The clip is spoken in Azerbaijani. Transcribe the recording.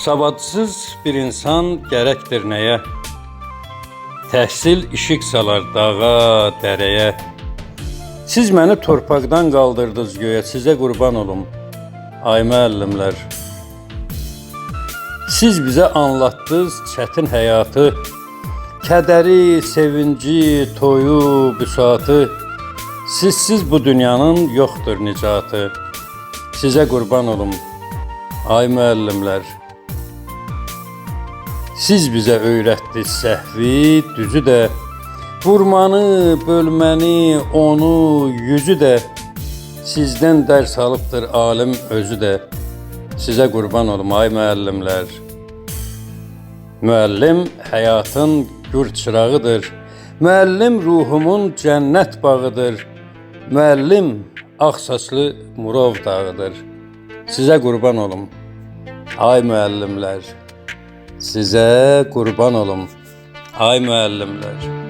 Savadsız bir insan gərəkdir nəyə? Təhsil işıq salar dağa, dərəyə. Siz məni torpaqdan qaldırdınız göyə, sizə qurban olum, ay müəllimlər. Siz bizə anlattınız çətin həyatı, kədəri, sevinci, toyu, büsatı. Sizsiz bu dünyanın yoxdur nicatı. Sizə qurban olum, ay müəllimlər. Siz bizə öyrətdiniz səhvi, düzü də, vurmanı, bölməni, onu, yüzü də. Sizdən dərs alıbdır alim özü də. Sizə qurban olum, ay müəllimlər. Müəllim həyatın gür çırağıdır. Müəllim ruhumun cənnət bağıdır. Müəllim ağsaçlı Murov dağıdır. Sizə qurban olum, ay müəllimlər. Sizə qurban olum, ay müəllimlər.